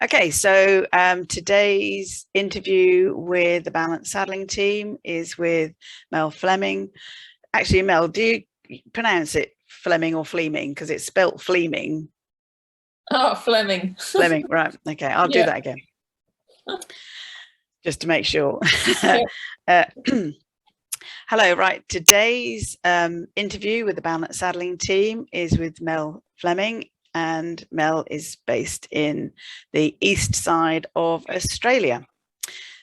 Okay, so today's interview with the Balance Saddling team is with Mel Fleming. Actually, Mel, do you pronounce it Fleming or Fleming? Because it's spelt Fleming. Oh, Fleming. Fleming, right. Okay, I'll do Yeah. that again. Just to make sure. Yeah. Hello, right. Today's interview with the Balance Saddling team is with Mel Fleming, and Mel is based in the east side of Australia.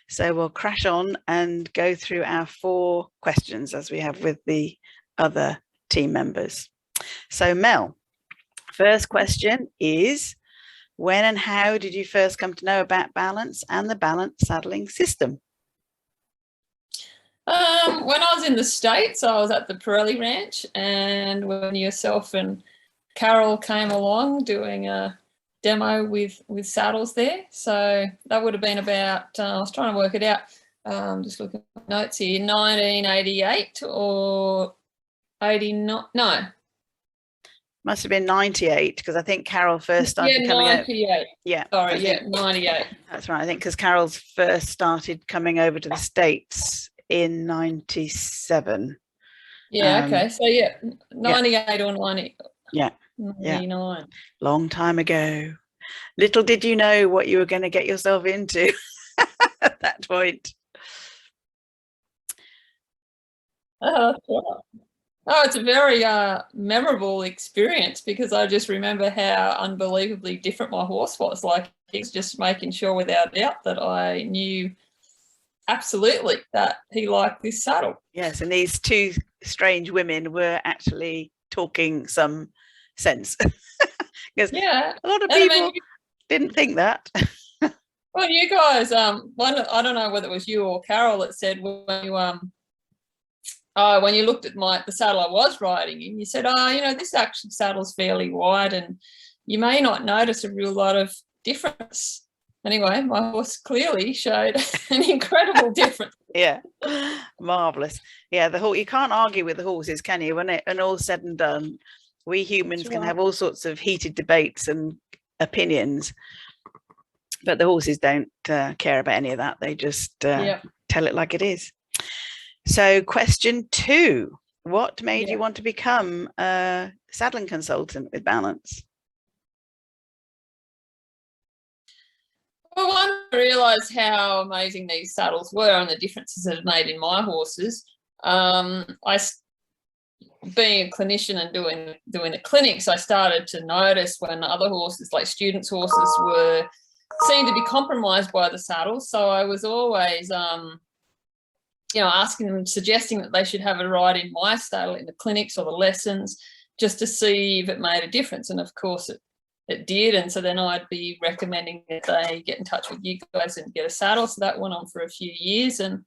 So we'll crash on and go through our 4 questions as we have with the other team members. So Mel, first question is, when and how did you first come to know about balance and the balance saddling system? When I was in the States, I was at the Pirelli Ranch, and when yourself and Carol came along doing a demo with saddles there. So that would have been about, I was trying to work it out, just looking at my notes here, 1988 or 89, no. Must have been 98, because I think Carol first started coming out. 98. Yeah. Sorry, yeah, 98. That's right. I think because Carol's first started coming over to the States in 97. Yeah, okay. So yeah, 98 yeah. or 90. Yeah. 99. Yeah. Long time ago. Little did you know what you were going to get yourself into at that point. Oh, it's a very memorable experience, because I just remember how unbelievably different my horse was. Like, he's just making sure without doubt that I knew absolutely that he liked this saddle. Yes, and these 2 strange women were actually talking some sense. Because a lot of people didn't think that. Well, you guys, I don't know whether it was you or Carol that said when you looked at the saddle I was riding in, you said, this actual saddle's fairly wide and you may not notice a real lot of difference. Anyway, my horse clearly showed an incredible difference. Yeah, marvellous. Yeah, you can't argue with the horses, can you? When all's said and done, we humans can have all sorts of heated debates and opinions, but the horses don't care about any of that. They just tell it like it is. So question 2, what made you want to become a saddling consultant with Balance? Well, I realised how amazing these saddles were and the differences it made in my horses. Being a clinician and doing the clinics, I started to notice when other horses, like students' horses, seemed to be compromised by the saddles. So I was always asking them, suggesting that they should have a ride in my saddle in the clinics or the lessons, just to see if it made a difference. And of course it did. And so then I'd be recommending that they get in touch with you guys and get a saddle. So that went on for a few years. And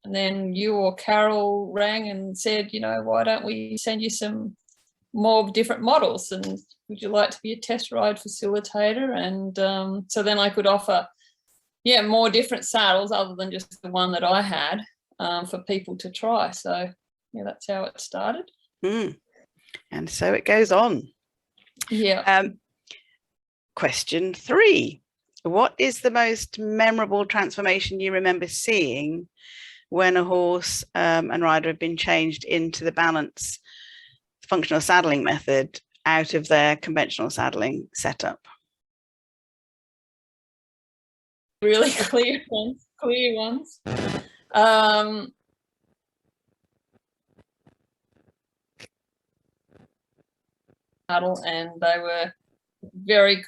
then you or Carol rang and said, why don't we send you some more different models, and would you like to be a test ride facilitator? And so then I could offer more different saddles other than just the one that I had, for people to try. So that's how it started. And so it goes on. Question 3, what is the most memorable transformation you remember seeing when a horse and rider have been changed into the Balance functional saddling method out of their conventional saddling setup? Really clear ones. And they were very,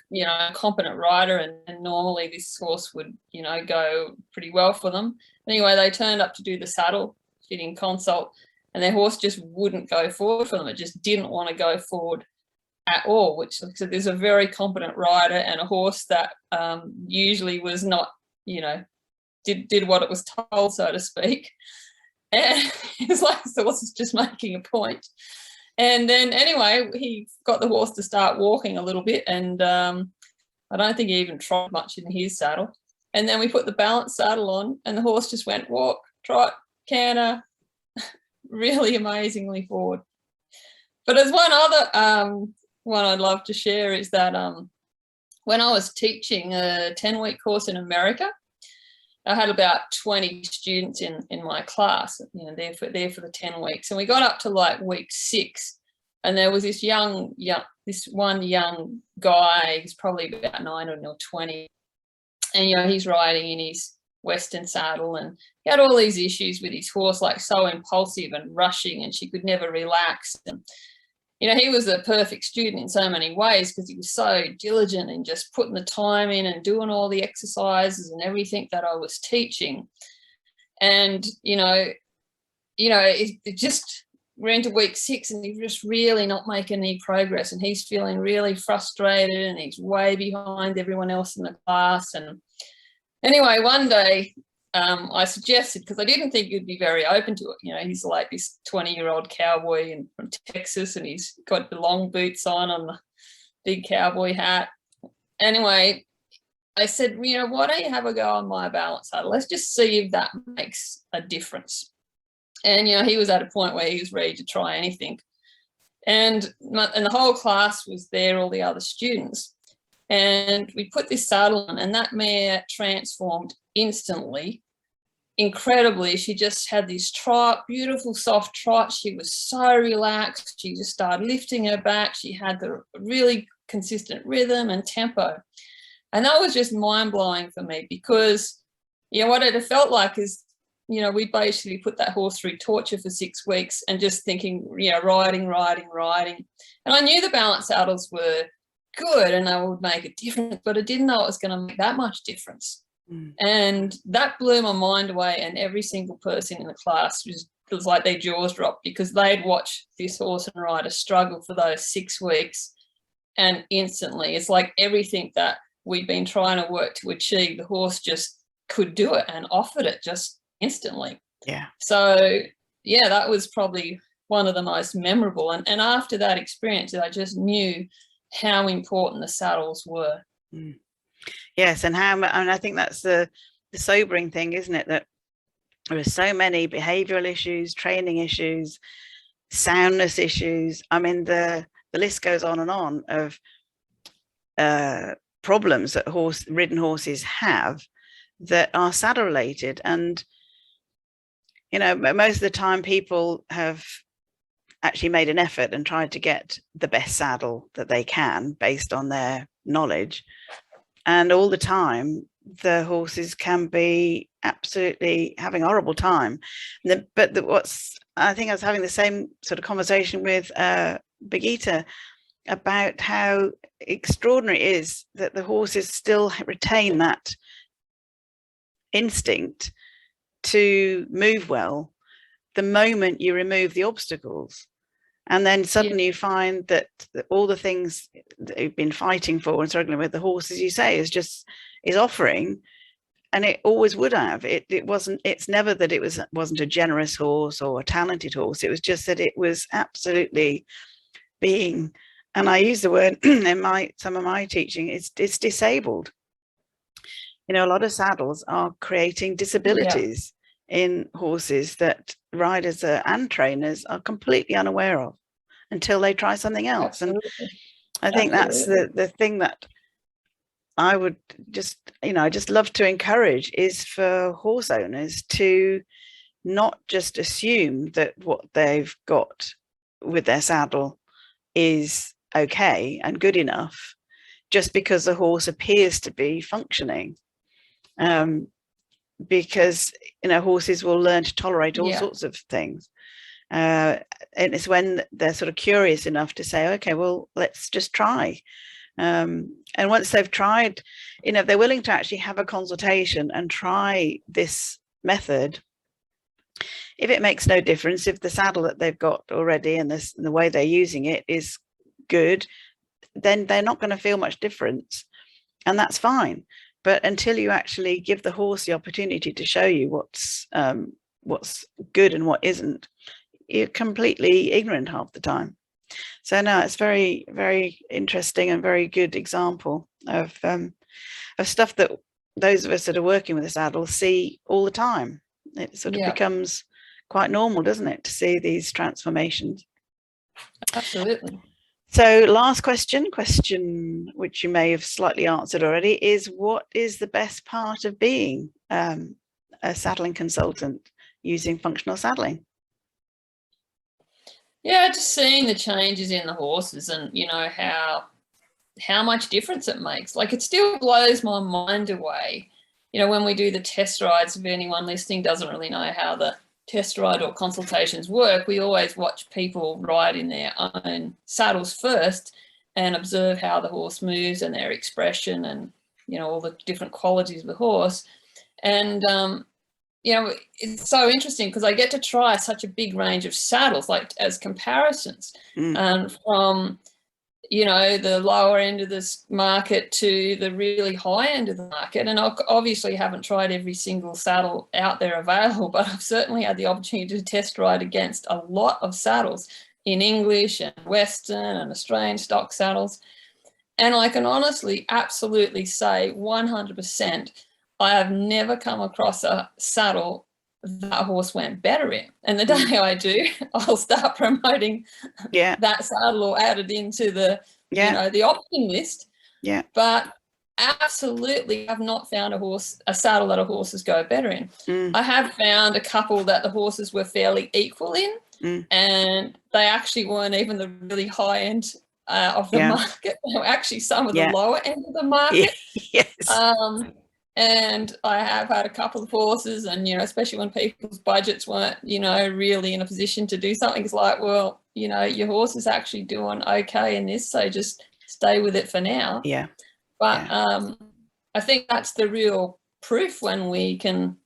competent rider, and normally this horse would, go pretty well for them. Anyway, they turned up to do the saddle fitting consult, and their horse just wouldn't go forward for them. It just didn't want to go forward at all, which, so there's a very competent rider and a horse that usually was not, did what it was told, so to speak. And it's like the horse is just making a point. And then anyway, he got the horse to start walking a little bit, and I don't think he even tried much in his saddle. And then we put the Balance saddle on, and the horse just went walk, trot, canter, really amazingly forward. But there's one other one I'd love to share, is that when I was teaching a 10-week course in America, I had about 20 students in my class, you know, there for the 10 weeks. And we got up to like week 6, and there was this one young guy, he's probably about 19 or 20. And, you know, he's riding in his Western saddle, and he had all these issues with his horse, like so impulsive and rushing, and she could never relax. And, you know, he was a perfect student in so many ways because he was so diligent and just putting the time in and doing all the exercises and everything that I was teaching. And, it just, we're into week 6 and he's just really not making any progress, and he's feeling really frustrated and he's way behind everyone else in the class. And anyway, one day I suggested, because I didn't think he'd be very open to it. You know, he's like this 20-year-old cowboy from Texas, and he's got the long boots on the big cowboy hat. Anyway, I said, you know, why don't you have a go on my balance saddle? Let's just see if that makes a difference. And, you know, he was at a point where he was ready to try anything. And the whole class was there, all the other students. And we put this saddle on, and that mare transformed instantly, incredibly. She just had this trot, beautiful soft trot. She was so relaxed. She just started lifting her back. She had the really consistent rhythm and tempo. And that was just mind-blowing for me, because, you know, what it felt like is, you know, we basically put that horse through torture for 6 weeks and just thinking, you know, riding. And I knew the balance saddles were good and they would make a difference, but I didn't know it was going to make that much difference. And that blew my mind away, and every single person in the class was like their jaws dropped, because they'd watched this horse and rider struggle for those 6 weeks, and instantly it's like everything that we'd been trying to work to achieve, the horse just could do it and offered it just instantly. Yeah. So yeah, that was probably one of the most memorable. And after that experience, I just knew how important the saddles were. Yes, and I think that's the sobering thing, isn't it, that there are so many behavioral issues, training issues, soundness issues. I mean, the list goes on and on of problems that ridden horses have that are saddle related. And, you know, most of the time people have actually made an effort and tried to get the best saddle that they can based on their knowledge. And all the time, the horses can be absolutely having a horrible time. I think I was having the same sort of conversation with Birgitta about how extraordinary it is that the horses still retain that instinct to move well the moment you remove the obstacles. And then suddenly you find that all the things that you've been fighting for and struggling with, the horse, as you say, is offering, and it always would have. It's never that it wasn't a generous horse or a talented horse. It was just that it was absolutely being, and I use the word in some of my teaching, it's disabled. You know, a lot of saddles are creating disabilities in horses that riders and trainers are completely unaware of until they try something else. Absolutely. And I think that's the thing that I would just love to encourage is for horse owners to not just assume that what they've got with their saddle is okay and good enough just because the horse appears to be functioning. Because, you know, horses will learn to tolerate all sorts of things. And it's when they're sort of curious enough to say, okay, well, let's just try. And once they've tried, you know, if they're willing to actually have a consultation and try this method, if it makes no difference, if the saddle that they've got already and the way they're using it is good, then they're not going to feel much difference. And that's fine. But until you actually give the horse the opportunity to show you what's good and what isn't, you're completely ignorant half the time. So no, it's very, very interesting and very good example of stuff that those of us that are working with the saddle see all the time. It sort of becomes quite normal, doesn't it, to see these transformations? Absolutely. So last question which you may have slightly answered already, is what is the best part of being a saddling consultant using functional saddling? Yeah, just seeing the changes in the horses and, you know, how much difference it makes. Like, it still blows my mind away. You know, when we do the test rides, if anyone listening doesn't really know how the test ride or consultations work, we always watch people ride in their own saddles first and observe how the horse moves and their expression and, you know, all the different qualities of the horse. And, you know, it's so interesting because I get to try such a big range of saddles, like as comparisons, from, you know, the lower end of this market to the really high end of the market. And I obviously haven't tried every single saddle out there available, but I've certainly had the opportunity to test ride against a lot of saddles in English and Western and Australian stock saddles. And I can honestly, absolutely say 100%, I have never come across a saddle that horse went better in. And the day I do, I'll start promoting that saddle or add it into the, you know, the option list. Yeah. But absolutely, I've not found a saddle that a horses go better in. I have found a couple that the horses were fairly equal in, and they actually weren't even the really high end of the market. They were actually some of the lower end of the market. Yes. And I have had a couple of horses, and, you know, especially when people's budgets weren't, you know, really in a position to do something, it's like, well, you know, your horse is actually doing okay in this, so just stay with it for now. Yeah. But I think that's the real proof when we can,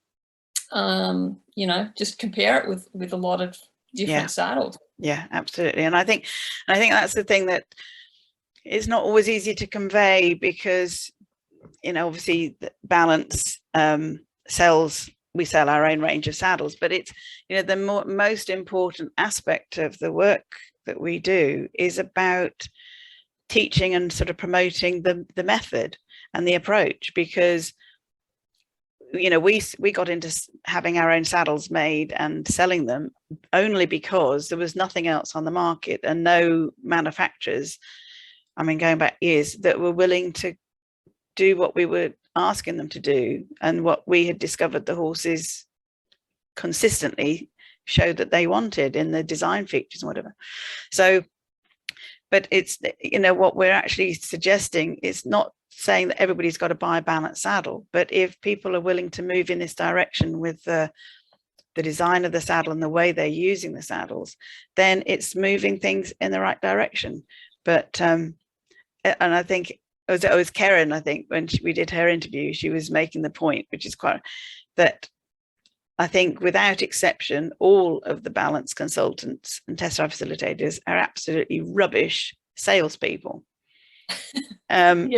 you know, just compare it with a lot of different saddles. Yeah, absolutely. And I think that's the thing that is not always easy to convey, because, you know, obviously Balance we sell our own range of saddles, but it's, you know, the most important aspect of the work that we do is about teaching and sort of promoting the method and the approach, because, you know, we got into having our own saddles made and selling them only because there was nothing else on the market and no manufacturers, I mean, going back years, that were willing to do what we were asking them to do, and what we had discovered the horses consistently showed that they wanted in the design features and whatever. So, but it's, you know, what we're actually suggesting is not saying that everybody's got to buy a Balance saddle, but if people are willing to move in this direction with the design of the saddle and the way they're using the saddles, then it's moving things in the right direction. But and I think it was Karen, I think, when we did her interview, she was making the point, which is quite, that I think without exception, all of the Balance consultants and test drive facilitators are absolutely rubbish salespeople. And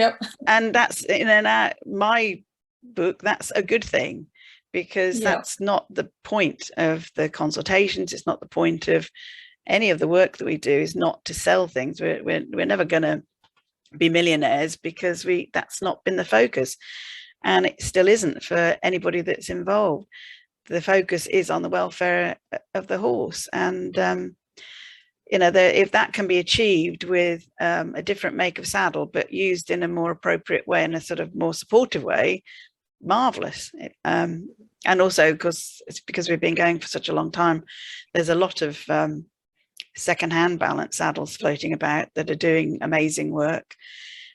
that's, in my book, that's a good thing, because that's not the point of the consultations. It's not the point of any of the work that we do, is not to sell things. We're never going to be millionaires, because that's not been the focus, and it still isn't for anybody that's involved. The focus is on the welfare of the horse, and you know, if that can be achieved with a different make of saddle, but used in a more appropriate way, in a sort of more supportive way, marvelous. And also, because we've been going for such a long time, there's a lot of second-hand Balance saddles floating about that are doing amazing work,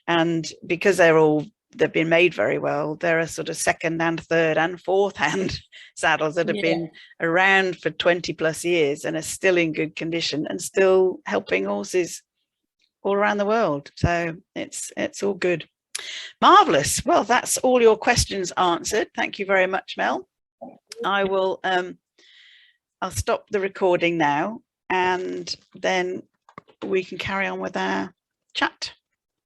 and because they've been made very well, there are sort of second and third and fourth hand saddles that have been around for 20 plus years and are still in good condition and still helping horses all around the world. So it's all good. Marvelous. Well, that's all your questions answered. Thank you very much, Mel. I will I'll stop the recording now, and then we can carry on with our chat.